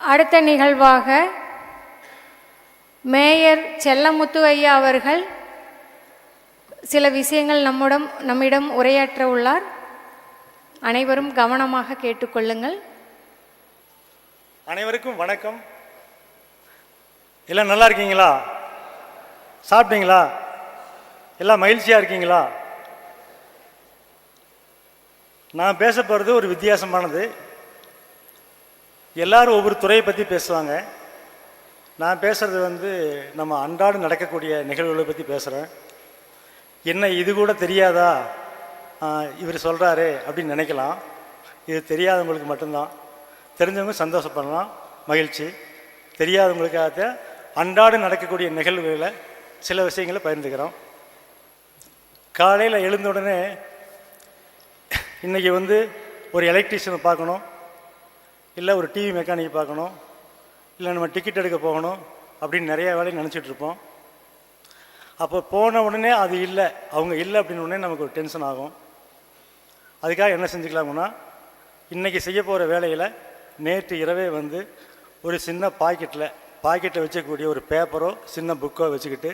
அடுத்த நிகழ்வாக மேயர் செல்லமுத்து ஐயா அவர்கள் சில விஷயங்கள் நம்மிடம் உரையாற்ற உள்ளார். அனைவரும் கவனமாக கேட்டுக்கொள்ளுங்கள். அனைவருக்கும் வணக்கம். எல்லாம் நல்லா இருக்கீங்களா? சாப்பிட்டீங்களா? எல்லாம் மகிழ்ச்சியாக இருக்கீங்களா? நான் பேச போகிறது ஒரு வித்தியாசமானது. எல்லாரும் ஒவ்வொரு துறையை பற்றி பேசுவாங்க. நான் பேசுகிறது நம்ம அன்றாடம் நடக்கக்கூடிய நிகழ்வுகளை பற்றி பேசுகிறேன். என்ன இது கூட தெரியாதா இவர் சொல்கிறாரு அப்படின்னு நினைக்கலாம். இது தெரியாதவங்களுக்கு மட்டும்தான். தெரிஞ்சவங்க சந்தோஷப்படலாம், மகிழ்ச்சி. தெரியாதவங்களுக்காக அன்றாடம் நடக்கக்கூடிய நிகழ்வுகளை சில விஷயங்களை பகிர்ந்துக்கிறோம். காலையில் எழுந்த உடனே இன்றைக்கி ஒரு எலக்ட்ரீஷியனை பார்க்கணும், இல்லை ஒரு டிவி மெக்கானிக்கை பார்க்கணும், இல்லை நம்ம டிக்கெட் எடுக்க போகணும் அப்படின்னு நிறையா வேலையை நினச்சிட்ருப்போம். அப்போ போன உடனே அது இல்லை, அவங்க இல்லை அப்படின்னு உடனே நமக்கு ஒரு டென்ஷன் ஆகும். அதுக்காக என்ன செஞ்சுக்கலாம்னா, இன்றைக்கி செய்ய போகிற வேலையில் நேற்று இரவே ஒரு சின்ன பாக்கெட்டில் வச்சக்கூடிய ஒரு பேப்பரோ சின்ன புக்கோ வச்சுக்கிட்டு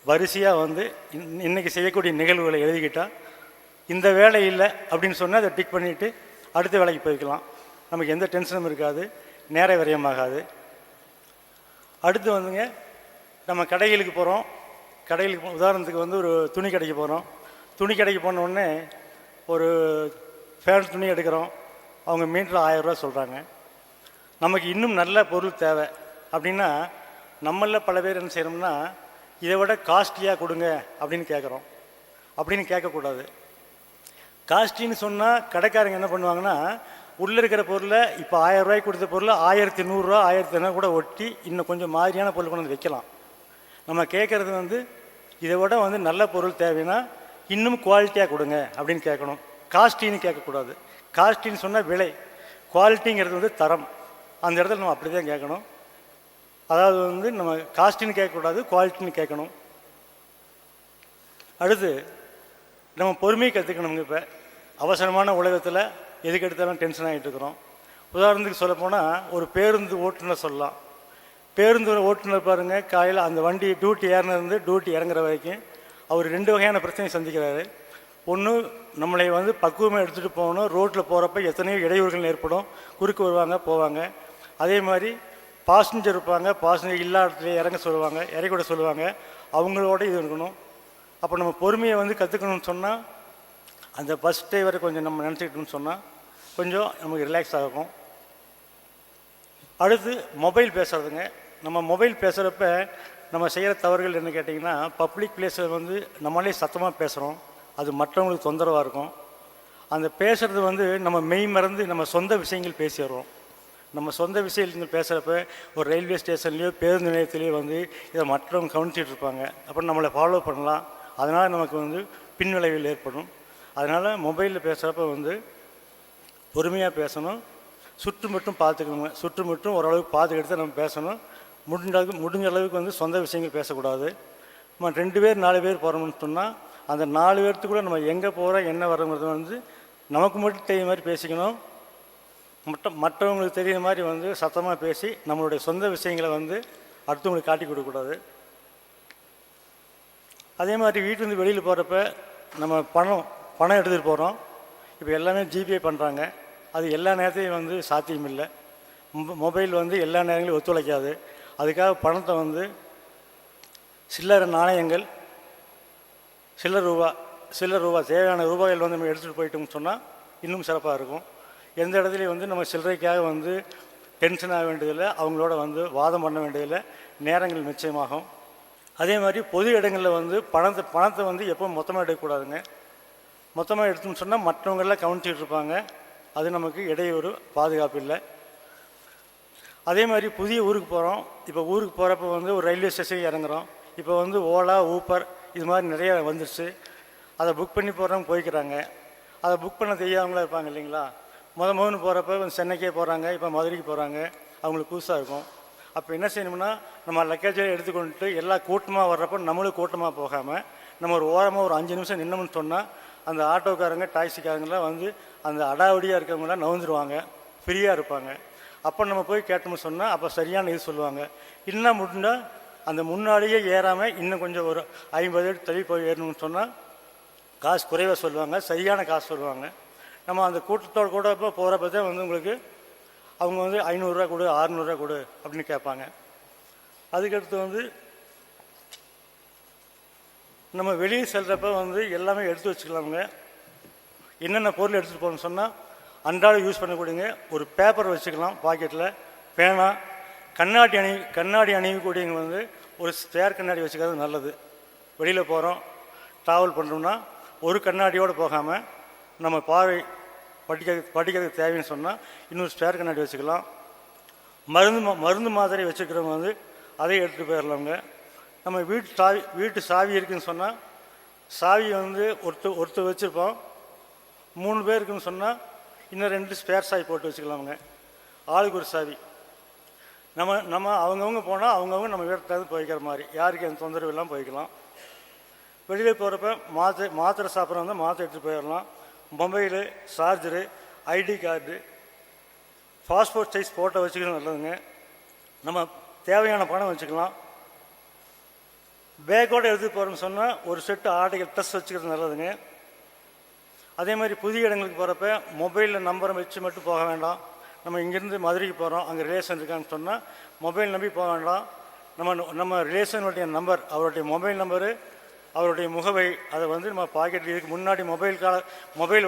வரிசையாக இன்றைக்கி செய்யக்கூடிய நிகழ்வுகளை எழுதிக்கிட்டால் இந்த வேலை இல்லை அப்படின்னு சொன்னால் அதை டிக் பண்ணிவிட்டு அடுத்த வேலைக்கு போய்க்கலாம். நமக்கு எந்த டென்ஷனும் இருக்காது, நேர விரயமாகாது. அடுத்து நம்ம கடைகளுக்கு போகிறோம். கடைகளுக்கு உதாரணத்துக்கு ஒரு துணி கடைக்கு போகிறோம். துணி கடைக்கு போன உடனே ஒரு ஃபேன் துணி எடுக்கிறோம். அவங்க மீட்டர் 1000 ரூபா சொல்கிறாங்க. நமக்கு இன்னும் நல்ல பொருள் தேவை அப்படின்னா நம்மளில் பல பேர் என்ன செய்யணும்னா, இதை விட காஸ்ட்லியாக கொடுங்க அப்படின்னு கேட்குறோம். அப்படின்னு கேட்கக்கூடாது. காஸ்ட்லின்னு சொன்னால் கடைக்காரங்க என்ன பண்ணுவாங்கன்னா, உள்ளே இருக்கிற பொருளை இப்போ 1000 ரூபாய்க்கு கொடுத்த பொருளை 1100 ரூபா 1200 கூட ஒட்டி இன்னும் கொஞ்சம் மாதிரியான பொருள் கொண்டு வந்து வைக்கலாம். நம்ம கேட்குறது இதை விட நல்ல பொருள் தேவைன்னா இன்னும் குவாலிட்டியாக கொடுங்க அப்படின்னு கேட்கணும். காஸ்ட்லின்னு கேட்கக்கூடாது. காஸ்ட்லின்னு சொன்னால் விலை, குவாலிட்டிங்கிறது தரம். அந்த இடத்துல நம்ம அப்படி தான் கேட்கணும். அதாவது நம்ம காஸ்ட்லின்னு கேட்கக்கூடாது, குவாலிட்டின்னு கேட்கணும். அடுத்து நம்ம பொறுமையை கற்றுக்கணுங்க. இப்போ அவசரமான உலகத்தில் எதுக்கு எடுத்தாலும் டென்ஷன் ஆகிட்டு இருக்கிறோம். உதாரணத்துக்கு சொல்லப்போனால் ஒரு பேருந்து ஓட்டுநர் சொல்லலாம். பேருந்து ஓட்டுநர் பாருங்கள், காலையில் அந்த வண்டி டியூட்டி ஏறினது டியூட்டி இறங்குற வரைக்கும் அவர் 2 வகையான பிரச்சனையை சந்திக்கிறாரு. ஒன்று, நம்மளை பக்குவமாக எடுத்துகிட்டு போகணும். ரோட்டில் போகிறப்ப எத்தனையோ இடையூறுகள் ஏற்படும், குறுக்கு வருவாங்க போவாங்க. அதே மாதிரி பாசஞ்சர் இருப்பாங்க, பாசஞ்சர் இல்லாத இடத்துல இறங்க சொல்லுவாங்க, இறக்கிவிட சொல்லுவாங்க. அவங்களோட இது இருக்கணும். அப்போ நம்ம பொறுமையை கற்றுக்கணும்னு சொன்னால் அந்த பஸ் டிரைவரை கொஞ்சம் நம்ம நினச்சிக்கிட்டோம்னு சொன்னால் கொஞ்சம் நமக்கு ரிலாக்ஸ் ஆகும். அடுத்து மொபைல் பேசுகிறதுங்க. நம்ம மொபைல் பேசுகிறப்ப நம்ம செய்கிற தவறுகள் என்ன கேட்டிங்கன்னா, பப்ளிக் பிளேஸில் நம்மளே சத்தமாக பேசுகிறோம். அது மற்றவங்களுக்கு தொந்தரவாக இருக்கும். அந்த பேசுகிறது நம்ம மெய் மறந்து நம்ம சொந்த விஷயங்கள் பேசிடுறோம். நம்ம சொந்த விஷயங்கள் பேசுகிறப்ப ஒரு ரயில்வே ஸ்டேஷன்லேயோ பேருந்து நிலையத்திலேயோ இதை மற்றவங்க கவனிச்சிட்டு இருப்பாங்க. அப்புறம் நம்மளை ஃபாலோ பண்ணலாம். அதனால் நமக்கு பின்விளைவுகள் ஏற்படும். அதனால் மொபைலில் பேசுகிறப்ப பொறுமையாக பேசணும். சுற்றுமட்டும் பார்த்துக்கணுங்க. சுற்றுமட்டும் ஓரளவுக்கு பார்த்துக்கிட்டு தான் நம்ம பேசணும். முடிஞ்ச அளவுக்கு சொந்த விஷயங்கள் பேசக்கூடாது. நம்ம 2 பேர் 4 பேர் போகிறோம்னு சொன்னால் அந்த 4 பேர்த்துக்குள்ள நம்ம எங்கே போகிறோம் என்ன வரோங்கிறது நமக்கு மட்டும் தெரியுற மாதிரி பேசிக்கணும். மற்றவங்களுக்கு தெரிகிற மாதிரி சத்தமாக பேசி நம்மளுடைய சொந்த விஷயங்களை அடுத்தவங்களுக்கு காட்டி கொடுக்கக்கூடாது. அதே மாதிரி வீட்டிலேருந்து வெளியில் போகிறப்ப நம்ம பணம் எடுத்துகிட்டு போகிறோம். இப்போ எல்லாமே ஜிபே பண்ணுறாங்க. அது எல்லா நேரத்தையும் சாத்தியம் இல்லை. மொபைல் எல்லா நேரங்களையும் ஒத்துழைக்காது. அதுக்காக பணத்தை சில்லறை நாணயங்கள், சில்லர் ரூபா தேவையான ரூபாய்கள் நம்ம எடுத்துகிட்டு போயிட்டோம்னு சொன்னால் இன்னும் சிறப்பாக இருக்கும். எந்த இடத்துலையும் நம்ம சில்லறைக்காக டென்ஷன் ஆக வேண்டியதில்லை, அவங்களோட வாதம் பண்ண வேண்டியதில்லை, நேரங்கள் நிச்சயமாகும். அதே மாதிரி பொது இடங்களில் பணத்தை எப்போ மொத்தமாக எடுக்கக்கூடாதுங்க. மொத்தமாக எடுத்துன்னு சொன்னால் மற்றவங்களாம் கவனிச்சிட்டு இருப்பாங்க. அது நமக்கு இடையூறு, பாதுகாப்பு இல்லை. அதே மாதிரி புதிய ஊருக்கு போகிறோம். இப்போ ஊருக்கு போகிறப்ப ஒரு ரயில்வே ஸ்டேஷனுக்கு இறங்குறோம். இப்போ ஓலா, ஊப்பர் இது மாதிரி நிறைய வந்துடுச்சு. அதை புக் பண்ணி போகிறவங்க போய்க்கிறாங்க. அதை புக் பண்ண தெரியாதவங்களாம் இருப்பாங்க இல்லைங்களா. முதன்னு போகிறப்ப சென்னைக்கே போகிறாங்க, இப்போ மதுரைக்கு போகிறாங்க, அவங்களுக்கு புதுசாக இருக்கும். அப்போ என்ன செய்யணும்னா, நம்ம லக்கேஜை எடுத்துக்கொண்டுட்டு எல்லா கூட்டமாக வர்றப்போ நம்மளும் கூட்டமாக போகாமல் நம்ம ஒரு ஓரமாக ஒரு 5 நிமிஷம் நின்னோம்னு சொன்னால் அந்த ஆட்டோக்காரங்க டாக்ஸிக்காரங்களாம் அந்த அடாவடியாக இருக்கிறவங்களாம் நவுந்துருவாங்க, ஃப்ரீயாக இருப்பாங்க. அப்போ நம்ம போய் கேட்டோம்னு சொன்னால் அப்போ சரியான இது சொல்லுவாங்க. இன்னும் முடிஞ்சால் அந்த முன்னாடியே ஏறாமல் இன்னும் கொஞ்சம் ஒரு 50 அடி தள்ளி போய் ஏறணும்னு சொன்னால் காசு குறைவாக சொல்லுவாங்க, சரியான காசு சொல்லுவாங்க. நம்ம அந்த கூட்டத்தோடு கூட இப்போ போகிறப்ப தான் வந்து உங்களுக்கு அவங்க வந்து 500 கொடு 600 கொடு அப்படின்னு கேட்பாங்க. அதுக்கடுத்து வந்து நம்ம வெளியே செல்கிறப்ப வந்து எல்லாமே எடுத்து வச்சுக்கலாமுங்க. என்னென்ன பொருள் எடுத்துகிட்டு போகணும்னு சொன்னால் அன்றாட யூஸ் பண்ணக்கூடியங்க ஒரு பேப்பர் வச்சுக்கலாம் பாக்கெட்டில், பேனா, கண்ணாடி அணியக்கூடியவங்க வந்து ஒரு ஸ்பேர் கண்ணாடி வச்சுக்கிறது நல்லது. வெளியில் போகிறோம் ட்ராவல் பண்ணுறோம்னா ஒரு கண்ணாடியோடு போகாமல் நம்ம பார்வை படிக்கிறதுக்கு தேவைன்னு சொன்னால் இன்னொரு ஸ்பேர் கண்ணாடி வச்சுக்கலாம். மருந்து மாத்திரை வச்சுக்கிறவங்க வந்து அதை எடுத்துகிட்டு போயிடலாங்க. நம்ம வீட்டு சாவி இருக்குதுன்னு சொன்னால் சாவி வந்து ஒருத்தர் வச்சுருப்போம். 3 பேர் இருக்குன்னு சொன்னால் இன்னும் 2 ஸ்பேர் சாவி போட்டு வச்சுக்கலாமுங்க. ஆளுக்கு ஒரு சாவி. நம்ம அவங்கவுங்க போனால் அவங்கவுங்க நம்ம வீட்டுக்கு போய்க்கிற மாதிரி, யாருக்கு எந்த தொந்தரவு இல்லாமல் போய்க்கலாம். வெளியில் போகிறப்ப மாத்திரை சாப்பிட்றவங்க மாத்திரை எடுத்துகிட்டு போயிடலாம். Mobile, charger, ID card, passport size photo வச்சுக்கிறது நல்லதுங்க. நம்ம தேவையான பணம் வச்சுக்கலாம். பேக்கோடு எடுத்துகிட்டு போகிறோம்னு சொன்னால் ஒரு செட்டு ஆடைகள் ட்ரெஸ் வச்சுக்கிறது நல்லதுங்க. அதே மாதிரி புதிய இடங்களுக்கு போகிறப்ப மொபைலில் நம்பரை வச்சு மட்டும் போக வேண்டாம். நம்ம இங்கேருந்து மதுரைக்கு போகிறோம், அங்கே ரிலேஷன் இருக்கான்னு சொன்னால் மொபைல் நம்பி போக வேண்டாம். நம்ம ரிலேஷனுடைய நம்பர், அவருடைய மொபைல் நம்பரு, அவருடைய முகவை, அதை வந்து நம்ம பாக்கெட்டில் இதுக்கு முன்னாடி மொபைல்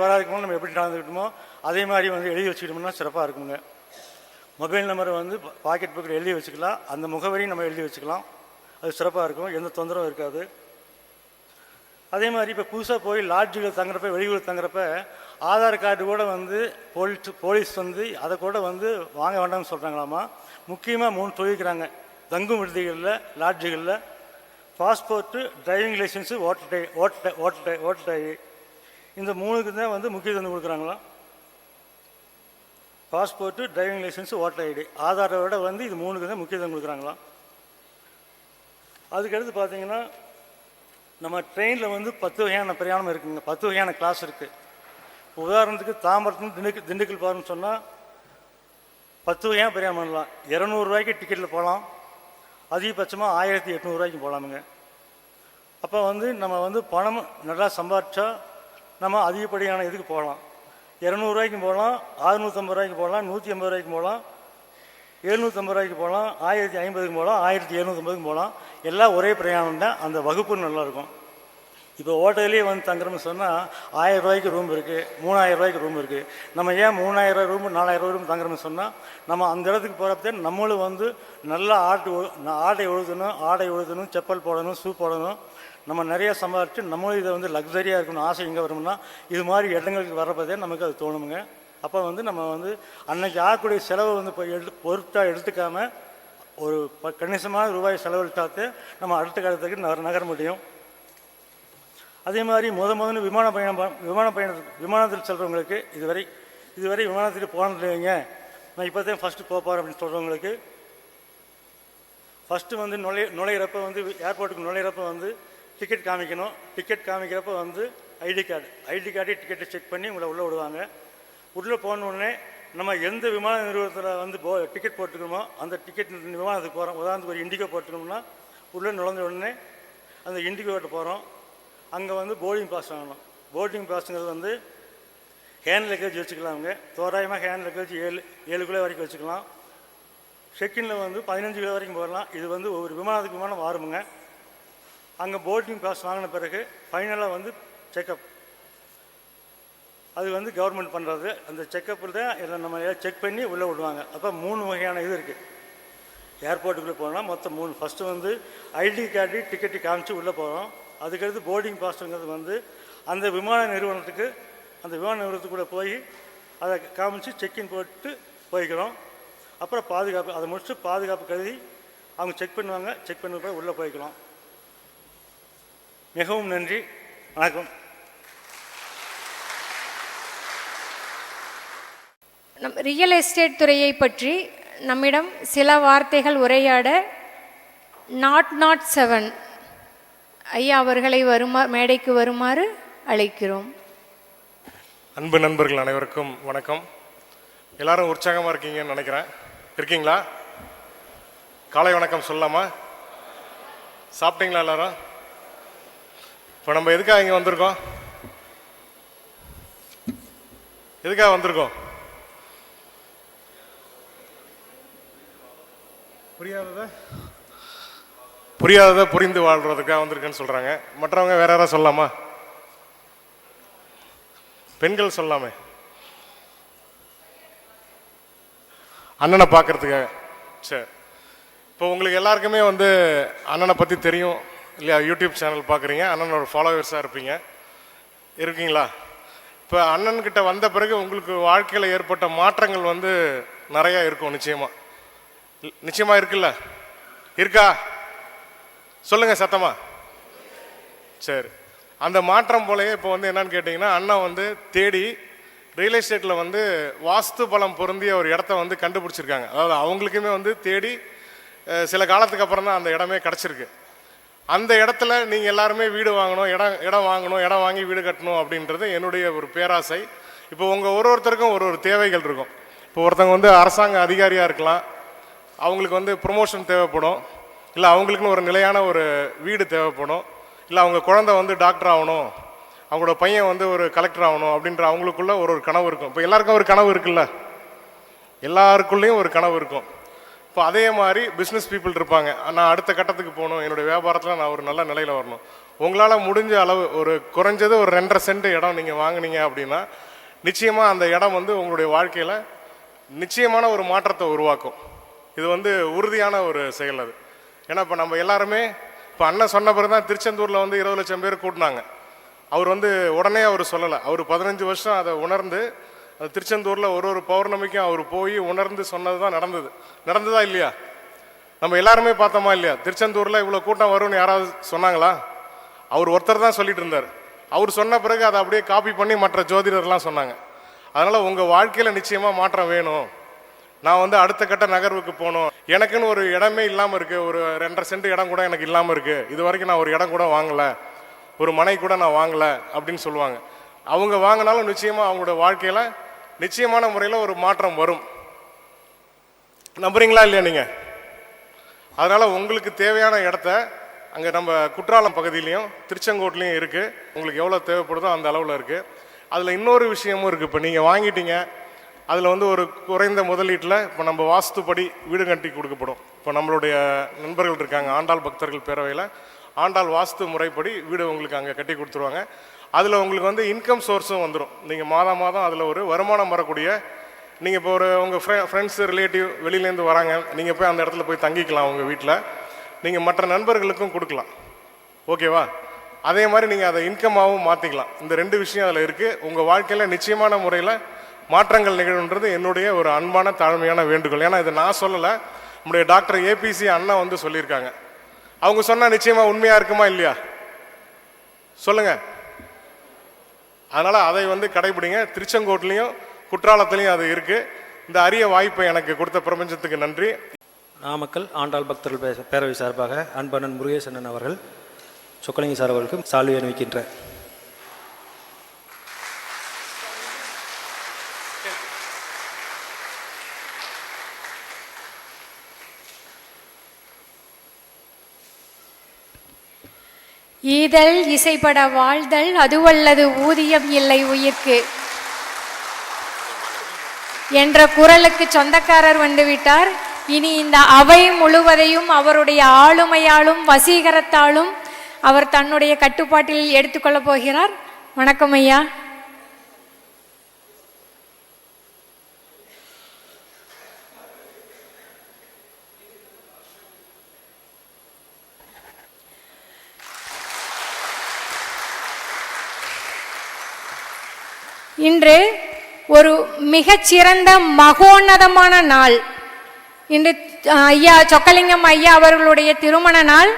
வராதுக்கு முன்னாடி நம்ம எப்படி நடந்துக்கிட்டோமோ அதே மாதிரி வந்து எழுதி வச்சுக்கிட்டோம்னா சிறப்பாக இருக்குங்க. மொபைல் நம்பரை வந்து பாக்கெட் புக்கில் எழுதி வச்சுக்கலாம், அந்த முகவரியும் நம்ம எழுதி வச்சுக்கலாம். அது சிறப்பாக இருக்கும், எந்த தொந்தரவும் இருக்காது. அதே மாதிரி இப்போ புதுசாக போய் லாட்ஜில் தங்குறப்ப, வெளியூர் தங்குறப்ப ஆதார் கார்டு கூட வந்து போலீஸ் வந்து அதை கூட வந்து வாங்க வேண்டாம்னு சொல்கிறாங்களாமா. முக்கியமாக 3 சொல்லியிருக்கிறாங்க தங்கும் விடுதிகளில், லாட்ஜுகளில். Passport, driving licence, voter ID, இந்த 3க்கு தான் வந்து முக்கியத்துவம் கொடுக்குறாங்களாம். Passport, driving licence, voter ID, ஆதாரை விட வந்து இது 3க்கு தான் முக்கியத்துவம் கொடுக்குறாங்களாம். அதுக்கடுத்து பார்த்தீங்கன்னா நம்ம ட்ரெயினில் வந்து 10 வகையான பிரயாணம் இருக்குதுங்க, 10 வகையான கிளாஸ் இருக்குது. உதாரணத்துக்கு தாம்பரத்துலேருந்து திண்டுக்கல் போகிறோம்னு சொன்னால் 10 வகையான பிரயாணம் பண்ணலாம். 200 ரூபாய்க்கு டிக்கெட்டில் போகலாம், அதிகபட்சமாக 1800 ரூபாய்க்கு போகலாமுங்க. அப்போ வந்து நம்ம வந்து பணம் நல்லா சம்பாதிச்சா நம்ம அதிகப்படியான இதுக்கு போகலாம். 200 ரூபாய்க்கும் போகலாம், 650 ரூபாய்க்கு போகலாம், 150 ரூபாய்க்கு போகலாம், 750 ரூபாய்க்கு போகலாம், 1050க்கு போகலாம், 1750க்கு போகலாம். எல்லாம் ஒரே பிரயாணம் தான். அந்த வகுப்பு நல்லாயிருக்கும். இப்போ ஹோட்டல்லே வந்து தங்குறோம்னு சொன்னால் 1000 ரூபாய்க்கு ரூம் இருக்குது, 3000 ரூபாய்க்கு ரூம் இருக்குது. நம்ம ஏன் 3000 ரூம் 4000 ரூம் தங்குறோம்னு சொன்னால் நம்ம அந்த இடத்துக்கு போகிறப்ப நம்மளும் வந்து நல்லா ஆடை உழுதணும், செப்பல் போடணும், ஷூ போடணும். நம்ம நிறையா சம்பாதிச்சு நம்மளும் இதை வந்து லக்ஸரியாக இருக்கணும் ஆசை எங்கே வரும்னா இது மாதிரி இடங்களுக்கு வர்றப்பதே நமக்கு அது தோணுமுங்க. அப்போ வந்து நம்ம வந்து அன்னைக்கு ஆகக்கூடிய செலவை வந்து பொருட்டாக எடுத்துக்காமல் ஒரு கணிசமான ரூபாய் செலவழித்தாத்தே நம்ம அடுத்த காலத்துக்கு நகர முடியும். அதே மாதிரி முதல்ல விமானத்தில் செல்கிறவங்களுக்கு இதுவரை விமானத்துக்கு போனதில்லைங்க, நான் இப்போ தான் ஃபஸ்ட்டு போகிறேன் அப்படின்னு சொல்கிறவங்களுக்கு ஃபஸ்ட்டு வந்து நுழையிறப்ப வந்து ஏர்போர்ட்டுக்கு நுழையிறப்ப வந்து டிக்கெட் காமிக்கணும். டிக்கெட் காமிக்கிறப்ப வந்து ஐடி கார்டு டிக்கெட்டை செக் பண்ணி உங்களை உள்ளே விடுவாங்க. உள்ளே போனோடனே நம்ம எந்த விமான நிறுவனத்தில் வந்து டிக்கெட் போட்டுக்கணுமோ அந்த டிக்கெட் விமானத்துக்கு போகிறோம். உதாரணத்துக்கு ஒரு இண்டிகோ போட்டுக்கணும்னா உள்ளே நுழைஞ்ச உடனே அந்த இண்டிகோட்ட போகிறோம். அங்கே வந்து போர்டிங் பாஸ் வாங்கணும். போர்டிங் பாஸுங்கிறது வந்து ஹேண்ட் லக்கேஜ் வச்சுக்கலாமுங்க. தோராயமாக ஹேண்ட் லக்கேஜ் 7 கிலோ வரைக்கும் வச்சுக்கலாம். செக்கினில் வந்து 15 கிலோ வரைக்கும் போடலாம். இது வந்து ஒரு விமானத்துக்கு விமானம் மாறுமுங்க. அங்கே போர்டிங் பாஸ் வாங்கின பிறகு ஃபைனலாக வந்து செக்கப், அது வந்து கவர்மெண்ட் பண்ணுறது. அந்த செக்கப்பில் தான் இதை நம்ம செக் பண்ணி உள்ளே விடுவாங்க. அப்போ 3 வகையான இது இருக்குது ஏர்போர்ட்டுக்குள்ளே போனால். மொத்தம் 3. ஃபஸ்ட்டு வந்து ஐடி கார்டு டிக்கெட்டு காமிச்சு உள்ளே போகிறோம். அதுக்கடுத்து போர்டிங் பாஸுங்கிறது வந்து அந்த விமான நிறுவனத்துக்குள்ளே போய் அதை காமிச்சு செக்இன் போட்டு போய்க்கிறோம். அப்புறம் பாதுகாப்பு, அதை முடிச்சுட்டு பாதுகாப்பு கருதி அவங்க செக் பண்ணுவாங்க. செக் பண்ண போய் உள்ளே போய்க்கலாம். மிகவும் நன்றி, வணக்கம். ரியல் எஸ்டேட் துறையை பற்றி நம்மிடம் சில வார்த்தைகள் உரையாட 007 ஐயா அவர்களை மேடைக்கு வருமாறு அழைக்கிறோம். அன்பு நண்பர்கள் அனைவருக்கும் வணக்கம். எல்லாரும் உற்சாகமாக இருக்கீங்கன்னு நினைக்கிறேன். இருக்கீங்களா? காலை வணக்கம் சொல்லலாமா? சாப்பிட்டீங்களா எல்லாரும்? இப்போ நம்ம எதுக்காக இங்கே வந்திருக்கோம்? எதுக்காக வந்திருக்கோம்? புரியாததை புரிந்து வாழ்றதுக்காக வந்திருக்குன்னு சொல்றாங்க. மற்றவங்க வேற யாராவது சொல்லலாமா? பெண்கள் சொல்லலாமே. அண்ணனை பார்க்கறதுக்காக. சரி, இப்போ உங்களுக்கு எல்லாருக்குமே வந்து அண்ணனை பற்றி தெரியும் இல்லையா? யூடியூப் சேனல் பார்க்குறீங்க, அண்ணனோட ஃபாலோவர்ஸாக இருப்பீங்க, இருக்கீங்களா? இப்போ அண்ணன்கிட்ட வந்த பிறகு உங்களுக்கு வாழ்க்கையில் ஏற்பட்ட மாற்றங்கள் வந்து நிறையா இருக்கும். நிச்சயமாக இருக்குல்ல? இருக்கா? சொல்லுங்கள் சத்தமா. சரி, அந்த மாற்றம் போலயே இப்போ வந்து என்னன்னு கேட்டிங்கன்னா, அண்ணன் வந்து தேடி ரியல் எஸ்டேட்டில் வந்து வாஸ்து பலம் பொருந்திய ஒரு இடத்த வந்து கண்டுபிடிச்சிருக்காங்க. அதாவது அவங்களுக்குமே வந்து தேடி சில காலத்துக்கு அப்புறம் தான் அந்த இடமே கிடச்சிருக்கு. அந்த இடத்துல நீங்கள் எல்லாருமே வீடு வாங்கணும், இடம் வாங்கணும், இடம் வாங்கி வீடு கட்டணும் அப்படின்றது என்னுடைய ஒரு பேராசை. இப்போ உங்கள் ஒருத்தருக்கும் ஒரு தேவைகள் இருக்கும். இப்போ ஒருத்தவங்க வந்து அரசாங்க அதிகாரியாக இருக்கலாம், அவங்களுக்கு வந்து ப்ரொமோஷன் தேவைப்படும், இல்லை அவங்களுக்குன்னு ஒரு நிலையான ஒரு வீடு தேவைப்படும், இல்லை அவங்க குழந்தை வந்து டாக்டர் ஆகணும், அவங்களோட பையன் வந்து ஒரு கலெக்டர் ஆகணும் அப்படின்ற அவங்களுக்குள்ள ஒரு கனவு இருக்கும். இப்போ எல்லாருக்கும் ஒரு கனவு இருக்குல்ல? எல்லாருக்குள்ளேயும் ஒரு கனவு இருக்கும். இப்போ அதே மாதிரி பிஸ்னஸ் பீப்புள் இருப்பாங்க, நான் அடுத்த கட்டத்துக்கு போகணும், என்னுடைய வியாபாரத்தில் நான் ஒரு நல்ல நிலையில் வரணும். உங்களால் முடிஞ்ச அளவு ஒரு குறைஞ்சது ஒரு 2.5 சென்ட் இடம் நீங்கள் வாங்கினீங்க அப்படின்னா நிச்சயமாக அந்த இடம் வந்து உங்களுடைய வாழ்க்கையில் நிச்சயமான ஒரு மாற்றத்தை உருவாக்கும். இது வந்து உறுதியான ஒரு செயல் அது. ஏன்னா இப்போ நம்ம எல்லாருமே இப்போ அண்ணன் சொன்ன பிறகு தான் திருச்செந்தூரில் வந்து 20 லட்சம் பேர் கூட்டினாங்க. அவர் வந்து உடனே அவர் சொல்லலை, அவர் 15 வருஷம் அதை உணர்ந்து அது திருச்செந்தூரில் ஒரு பௌர்ணமிக்கும் அவர் போய் உணர்ந்து சொன்னது தான் நடந்ததா இல்லையா? நம்ம எல்லாருமே பார்த்தோமா இல்லையா? திருச்செந்தூரில் இவ்வளோ கூட்டம் வரும்னு யாராவது சொன்னாங்களா? அவர் ஒருத்தர் தான் சொல்லிட்டு இருந்தார். அவர் சொன்ன பிறகு அதை அப்படியே காப்பி பண்ணி மற்ற ஜோதிடர்லாம் சொன்னாங்க. அதனால் உங்கள் வாழ்க்கையில் நிச்சயமாக மாற்றம் வேணும். நான் வந்து அடுத்த கட்ட நகர்வுக்கு போகணும், எனக்குன்னு ஒரு இடமே இல்லாமல் இருக்குது, ஒரு 2.5 சென்ட் இடம் கூட எனக்கு இல்லாமல் இருக்குது, இது வரைக்கும் நான் ஒரு இடம் கூட வாங்கலை, ஒரு மனை கூட நான் வாங்கலை அப்படின்னு சொல்லுவாங்க. அவங்க வாங்கினாலும் நிச்சயமாக அவங்களோட வாழ்க்கையில் நிச்சயமான முறையில் ஒரு மாற்றம் வரும். நம்புறீங்களா இல்லையா நீங்கள்? அதனால் உங்களுக்கு தேவையான இடத்த அங்கே நம்ம குற்றாலம் பகுதியிலையும் திருச்செங்கோட்லேயும் இருக்குது. உங்களுக்கு எவ்வளோ தேவைப்படுதோ அந்த அளவில் இருக்குது. அதில் இன்னொரு விஷயமும் இருக்குது. இப்போ நீங்கள் வாங்கிட்டீங்க, அதில் வந்து ஒரு குறைந்த முதலீட்டில் இப்போ நம்ம வாஸ்துப்படி வீடு கட்டி கொடுக்கப்படும். இப்போ நம்மளுடைய நண்பர்கள் இருக்காங்க, ஆண்டாள் பக்தர்கள் பேரவையில் ஆண்டாள் வாஸ்து முறைப்படி வீடு உங்களுக்கு அங்கே கட்டி கொடுத்துருவாங்க. அதில் உங்களுக்கு வந்து இன்கம் சோர்ஸும் வந்துடும். நீங்கள் மாதம் அதில் ஒரு வருமானம் வரக்கூடிய, நீங்கள் இப்போ உங்கள் ஃப்ரெண்ட்ஸு ரிலேட்டிவ் வெளியிலேருந்து வராங்க, நீங்கள் போய் அந்த இடத்துல போய் தங்கிக்கலாம், உங்கள் வீட்டில் நீங்கள் மற்ற நண்பர்களுக்கும் கொடுக்கலாம். ஓகேவா? அதே மாதிரி நீங்கள் அதை இன்கமாகவும் மாற்றிக்கலாம். இந்த 2 விஷயம் அதில் இருக்குது. உங்கள் வாழ்க்கையில் நிச்சயமான முறையில் மாற்றங்கள் நிகழ்வுன்றது என்னுடைய ஒரு அன்பான தாழ்மையான வேண்டுகோள். ஏன்னா இதை நான் சொல்லலை, நம்முடைய டாக்டர் ஏபிசி அண்ணா வந்து சொல்லியிருக்காங்க. அவங்க சொன்னால் நிச்சயமாக உண்மையாக இருக்குமா இல்லையா? சொல்லுங்கள். அதனால் அதை வந்து கடைபிடிங்க. திருச்செங்கோட்லேயும் குற்றாலத்துலேயும் அது இருக்குது. இந்த அரிய வாய்ப்பை எனக்கு கொடுத்த பிரபஞ்சத்துக்கு நன்றி. நாமக்கல் ஆண்டாள் பக்தர்கள் பேரவை சார்பாக அன்பண்ணன் முருகேசன் அவர்கள் சொக்கலிங்க சார் அவர்களுக்கு சால்வை அணிவிக்கின்றேன். ஈதல் இசைப்பட வாழ்தல் அதுவல்லது ஊதியம் இல்லை உயிர்க்கு என்ற குரலுக்கு சொந்தக்காரர் வந்துவிட்டார். இனி இந்த அவை முழுவதையும் அவருடைய ஆளுமையாலும் வசீகரத்தாலும் அவர் தன்னுடைய கட்டுப்பாட்டில் எடுத்துக்கொள்ளப் போகிறார். வணக்கம் ஐயா. இன்று ஒரு மிகச்சிறந்த மகோன்னதமான நாள். இன்று ஐயா சொக்கலிங்கம் ஐயா அவர்களுடைய திருமண நாள்.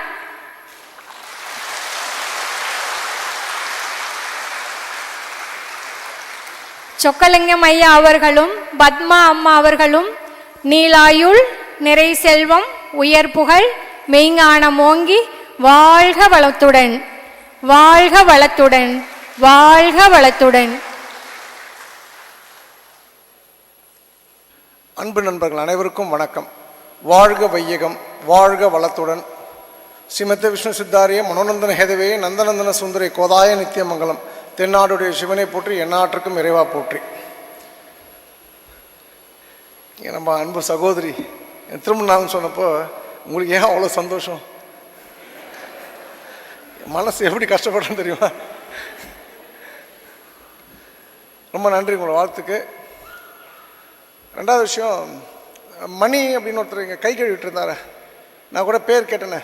சொக்கலிங்கம் ஐயா அவர்களும் பத்மா அம்மா அவர்களும் நீலாயுள், நிறை செல்வம், உயர் புகழ், மெய்ஞானம் ஓங்கி வாழ்க வளத்துடன், வாழ்க வளத்துடன், வாழ்க வளத்துடன். அன்பு நண்பர்கள் அனைவருக்கும் வணக்கம். வாழ்க வையகம், வாழ்க வளத்துடன். ஸ்ரீமத்த விஷ்ணு சித்தாரிய மனோநந்தன ஹேதவே நந்தநந்தன சுந்தரி கோதாய நித்தியமங்கலம். தென்னாடுடைய சிவனை போற்றி, எந்நாட்டுக்கும் இறைவா போற்றி. நம்ம அன்பு சகோதரி திரும்ப நான் சொன்னப்போ உங்களுக்கு ஏன் அவ்வளோ சந்தோஷம், மனசு எப்படி கஷ்டப்படுறேன்னு தெரியுமா? ரொம்ப நன்றி உங்களோட வாழ்த்துக்கு. ரெண்டாவது விஷயம், மணி அப்படின்னு ஒருத்தர் இங்கே கை கழுவிட்டு இருந்தார, நான் கூட பேர் கேட்டேனே,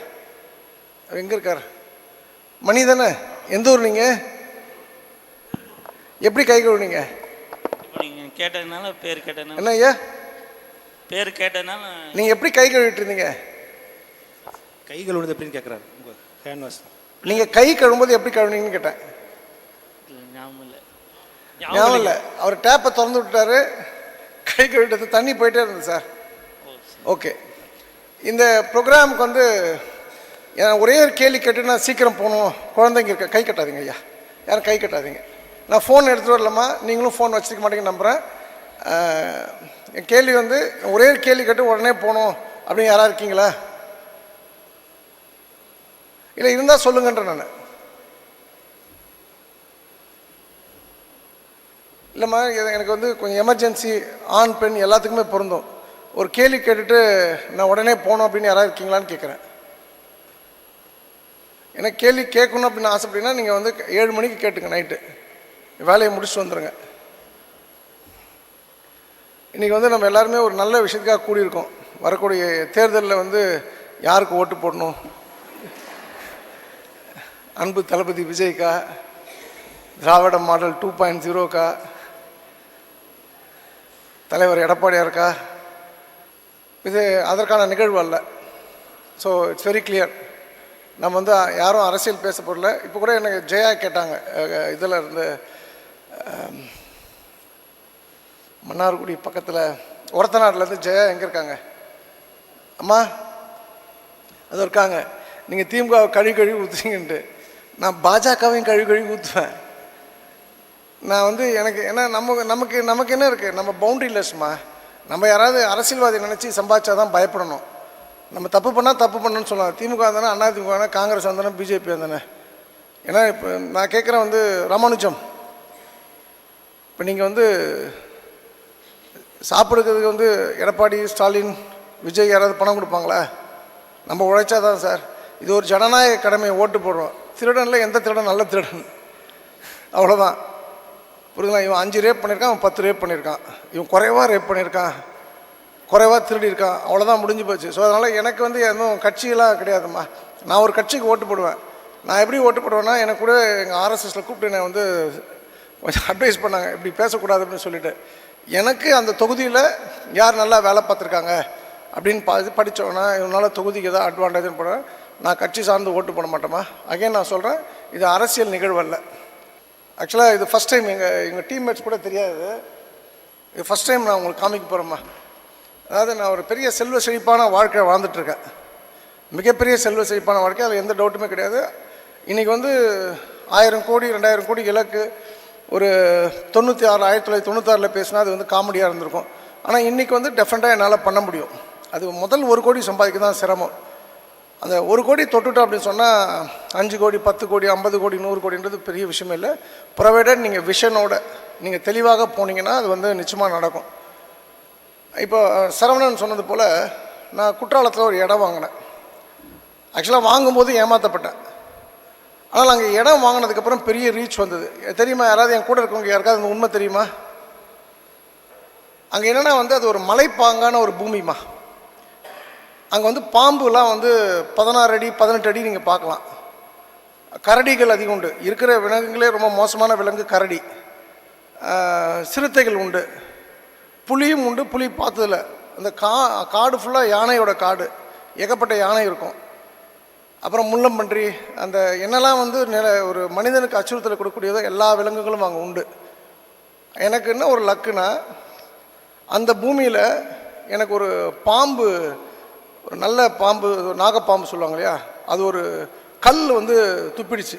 எங்கே இருக்கார்? மணி தானே? எந்த ஊர் நீங்கள்? எப்படி கை கழுவுனீங்க? நீங்கள் கேட்டதுனால பேர் கேட்டதுனால. என்ன ஐயா பேர் கேட்டதுனால நீங்கள் எப்படி கை கழுவிட்டு இருந்தீங்க? கை கழுவுனது எப்படின்னு கேட்குறாரு உங்கள் கேன்வாஸ். நீங்கள் கை கழுவும்போது எப்படி கழுவுனீங்கன்னு கேட்டேன். ஞாபகம் இல்லை. ஞாபகம் இல்லை. அவர் டேப்பை திறந்து விட்டாரு, கை கழுவிட்டது தண்ணி போயிட்டே இருந்தது சார். ஓகே, இந்த ப்ரோக்ராமுக்கு வந்து ஒரே ஒரு கேள்வி கேட்டு நான் சீக்கிரம் போகணும். குழந்தைங்க இருக்க, கை கட்டாதீங்க ஐயா, யாரும் கை கட்டாதீங்க. நான் ஃபோன் எடுத்துகிட்டு வரலாமா? நீங்களும் ஃபோன் வச்சுருக்க மாட்டேங்க நம்புகிறேன். என் கேள்வி வந்து ஒரே ஒரு கேள்வி கேட்டு உடனே போகணும் அப்படின்னு யாராவது இருக்கீங்களா? இல்லை இருந்தால் சொல்லுங்கன்ற. நான் இல்லைம்மா, எனக்கு வந்து கொஞ்சம் எமர்ஜென்சி, ஆண் பெண் எல்லாத்துக்குமே பொருந்தும். ஒரு கேள்வி கேட்டுட்டு நான் உடனே போகணும் அப்படின்னு யாராவது இருக்கீங்களான்னு கேட்குறேன். எனக்கு கேள்வி கேட்கணும் அப்படின்னு ஆசைப்பட்டீங்கன்னா நீங்கள் வந்து 7 மணிக்கு கேட்டுங்க, நைட்டு வேலையை முடிச்சுட்டு வந்துடுங்க. இன்றைக்கி வந்து நம்ம எல்லாருமே ஒரு நல்ல விஷயத்துக்காக கூடியிருக்கோம். வரக்கூடிய தேர்தலில் வந்து யாருக்கு ஓட்டு போடணும்? அன்பு தளபதி விஜய்க்கா, திராவிட மாடல் 2.0க்கா, தலைவர் எடப்பாடியாருக்கா? இது அதற்கான நிகழ்வு அல்ல. So it's very clear. நம்ம வந்து யாரும் அரசியல் பேச போடல. இப்போ கூட எனக்கு ஜெயா கேட்டாங்க, இதில் இருந்து மன்னார்குடி பக்கத்தில் ஒரத்தநாட்டிலேருந்து ஜெயா எங்கே இருக்காங்க? அம்மா அது இருக்காங்க. நீங்கள் திமுக கழுவி ஊற்றுறீங்கன்ட்டு, நான் பாஜகவையும் கழுவி ஊற்றுவேன். நான் வந்து எனக்கு என்ன, நமக்கு என்ன இருக்குது? நம்ம பவுண்ட்ரிலெஸ்மா. நம்ம யாராவது அரசியல்வாதி நினச்சி சம்பாதிச்சா தான் பயப்படணும். நம்ம தப்பு பண்ணால் தப்பு பண்ணணும்னு சொல்லலாம். திமுக வந்தானே, அண்ணா திமுக வந்தானே, காங்கிரஸ் வந்தானே, பிஜேபி வந்தானே. ஏன்னா இப்போ நான் கேட்குறேன் வந்து ராமானுஜம், இப்போ நீங்கள் வந்து சாப்பிடுறதுக்கு வந்து எடப்பாடி, ஸ்டாலின், விஜய் யாராவது பணம் கொடுப்பாங்களா? நம்ம உழைச்சா தான் சார். இது ஒரு ஜனநாயக கடமையை, ஓட்டு போடுறோம். திருடனில் எந்த திருடன் நல்ல திருடன், அவ்வளோதான். புரியுதுங்களா? இவன் 5 ரேப் பண்ணியிருக்கான், அவன் 10 ரேப் பண்ணியிருக்கான், இவன் குறைவாக ரேப் பண்ணியிருக்கான், குறைவாக திருடி இருக்கான், அவ்வளோதான், முடிஞ்சு போச்சு. ஸோ அதனால் எனக்கு வந்து எதுவும் கட்சியெல்லாம் கிடையாதும்மா. நான் ஒரு கட்சிக்கு ஓட்டு போடுவேன். நான் எப்படி ஓட்டு போடுவேன்னா, எனக்கு கூட எங்கள் ஆர்எஸ்எஸில் கூப்பிட்டு என்னை வந்து கொஞ்சம் அட்வைஸ் பண்ணாங்க, இப்படி பேசக்கூடாது அப்படின்னு சொல்லிட்டு. எனக்கு அந்த தொகுதியில் யார் நல்லா வேலை பார்த்துருக்காங்க அப்படின்னு படித்தோன்னா இவனால் தொகுதிக்கு ஏதாவது அட்வான்டேஜ்னு போடுவேன். நான் கட்சி சார்ந்து ஓட்டு போட மாட்டேம்மா. அகைன் நான் சொல்கிறேன், இது அரசியல் நிகழ்வு அல்ல. ஆக்சுவலாக இது ஃபஸ்ட் டைம், எங்கள் டீம்மேட்ஸ் கூட தெரியாது. இது ஃபஸ்ட் டைம் நான் உங்களுக்கு காமிக்க போகிறேம்மா. அதாவது நான் ஒரு பெரிய செல்வ செழிப்பான வாழ்க்கையை வாழ்ந்துட்டுருக்கேன், மிகப்பெரிய செல்வ செழிப்பான வாழ்க்கை, அதில் எந்த டவுட்டுமே கிடையாது. இன்றைக்கி வந்து 1000 கோடி 2000 கோடி இலக்கு ஒரு 1996 பேசினா அது வந்து காமெடியாக இருந்திருக்கும். ஆனால் இன்றைக்கி வந்து டெஃபினட்டாக என்னால் பண்ண முடியும். அது முதல் 1 கோடி சம்பாதிக்க தான் சிரமம். அந்த 1 கோடி தொட்டுட்டோம் அப்படின்னு சொன்னால் 5 கோடி 10 கோடி 50 கோடி 100 கோடின்றது பெரிய விஷயம் இல்லை. ப்ரொவைடட் நீங்கள் விஷனோட நீங்கள் தெளிவாக போனீங்கன்னா அது வந்து நிச்சயமாக நடக்கும். இப்போ சரவணன் சொன்னது போல் நான் குற்றாலத்தில் ஒரு இடம் வாங்கினேன். ஆக்சுவலாக வாங்கும்போது ஏமாற்றப்பட்டேன். ஆனால் அங்கே இடம் வாங்கினதுக்கப்புறம் பெரிய ரீச் வந்தது தெரியுமா? யாராவது என் கூட இருக்கவங்க யாருக்காவது அந்த உண்மை தெரியுமா? அங்கே என்னென்னா வந்து அது ஒரு மலைப்பாங்கான ஒரு பூமிமா. அங்கே வந்து பாம்புலாம் வந்து 16 அடி 18 அடி நீங்கள் பார்க்கலாம். கரடிகள் அதிகம் உண்டு. இருக்கிற விலங்குகளே ரொம்ப மோசமான விலங்கு கரடி. சிறுத்தைகள் உண்டு, புலியும் உண்டு. புலி பார்த்ததில்ல. அந்த காடு ஃபுல்லாக யானையோட காடு, ஏகப்பட்ட யானை இருக்கும். அப்புறம் முள்ளம்பன்றி, அந்த என்னெல்லாம் வந்து ஒரு மனிதனுக்கு அச்சுறுத்தலை கொடுக்கக்கூடியதோ எல்லா விலங்குகளும் அங்கே உண்டு. எனக்கு என்ன ஒரு லக்குனா, அந்த பூமியில் எனக்கு ஒரு பாம்பு, ஒரு நல்ல பாம்பு, நாகப்பாம்பு சொல்லுவாங்க இல்லையா, அது ஒரு கல் வந்து துப்பிடுச்சு.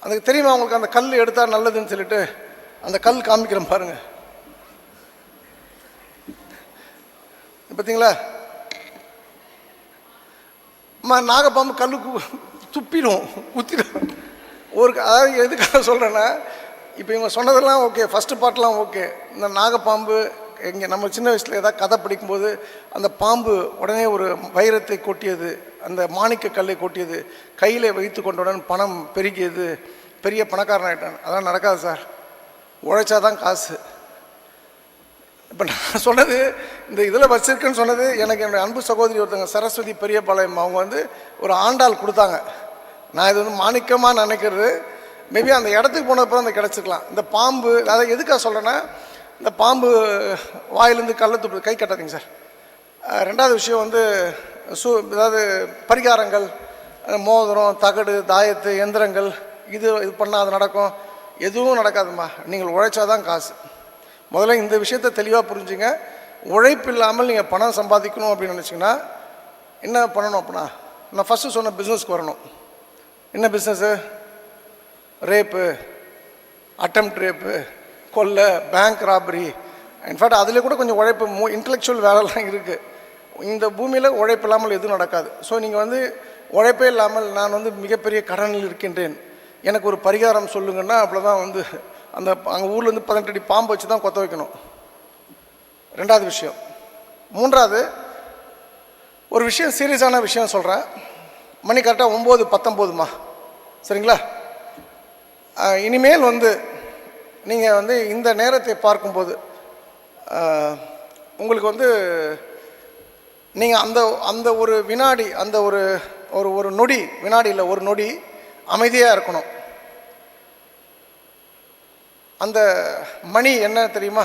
அதுக்கு தெரியுமா உங்களுக்கு? அந்த கல் எடுத்தால் நல்லதுன்னு சொல்லிட்டு அந்த கல் காமிக்கிறேன் பாருங்கள். பார்த்தீங்களா? நாகப்பாம்பு கல்லுக்கு துப்பிடும், குத்திடும். அதாவது எதுக்காக சொல்கிறேன்னா, இப்போ இவங்க சொன்னதெல்லாம் ஓகே, ஃபஸ்ட்டு பார்ட்லாம் ஓகே. இந்த நாகப்பாம்பு இங்கே நம்ம சின்ன வயசில் ஏதாவது கதை படிக்கும்போது அந்த பாம்பு உடனே ஒரு வைரத்தை கொட்டியது, அந்த மாணிக்க கல்லை கொட்டியது, கையில் வைத்து கொண்டவுடன் பணம் பெருகியது, பெரிய பணக்காரன் ஆகிட்டான். அதெல்லாம் நடக்காது சார். உழைச்சாதான் காசு. இப்போ நான் சொன்னது இந்த இதில் வச்சிருக்குன்னு சொன்னது எனக்கு என்னுடைய அன்பு சகோதரி ஒருத்தங்க சரஸ்வதி பெரியபாளையம், அவங்க வந்து ஒரு ஆண்டாள் கொடுத்தாங்க. நான் இது வந்து மாணிக்கமாக நினைக்கிறது. மேபி அந்த இடத்துக்கு போனப்போ அந்த கிடச்சிக்கலாம். இந்த பாம்பு அதை எதுக்காக சொல்கிறேன்னா, இந்த பாம்பு வாயிலேருந்து கள்ள துப்பு, கை கட்டாதீங்க சார். ரெண்டாவது விஷயம் வந்து அதாவது பரிகாரங்கள், மோதிரம், தகடு, தாயத்து, எந்திரங்கள், இது பண்ணால் அது நடக்கும். எதுவும் நடக்காதுமா. நீங்கள் உழைச்சாதான் காசு. முதல்ல இந்த விஷயத்தை தெளிவாக புரிஞ்சுங்க. உழைப்பு இல்லாமல் நீங்கள் பணம் சம்பாதிக்கணும் அப்படின்னு நினச்சிங்கன்னா என்ன பண்ணணும் அப்படின்னா, நான் ஃபஸ்ட்டு சொன்ன பிஸ்னஸ்க்கு வரணும். என்ன பிஸ்னஸ்ஸு? ரேப்பு, அட்டெம்ப்ட் ரேப்பு, கொள்ளை, பேங்க் ராபரி. இன்ஃபேக்ட் அதில் கூட கொஞ்சம் உழைப்பு, இன்டலெக்சுவல் வேலைலாம் இருக்குது. இந்த பூமியில் உழைப்பு இல்லாமல் எதுவும் நடக்காது. ஸோ நீங்கள் வந்து உழைப்பே இல்லாமல் நான் வந்து மிகப்பெரிய கடனில் இருக்கின்றேன், எனக்கு ஒரு பரிகாரம் சொல்லுங்கன்னா, அவ்வளோதான் வந்து அந்த அங்கே ஊர்லேருந்து 18 அடி பாம்பு வச்சு தான் கொத்த வைக்கணும். ரெண்டாவது விஷயம். மூன்றாவது ஒரு விஷயம், சீரியஸான விஷயம் சொல்கிறேன். மணி கரெக்டாக 9:19மா, சரிங்களா? இனிமேல் வந்து நீங்கள் வந்து இந்த நேரத்தை பார்க்கும்போது உங்களுக்கு வந்து நீங்கள் அந்த அந்த ஒரு வினாடி, அந்த ஒரு ஒரு நொடி, வினாடி இல்லை, ஒரு நொடி அமைதியாக இருக்கணும். அந்த மணி என்ன தெரியுமா?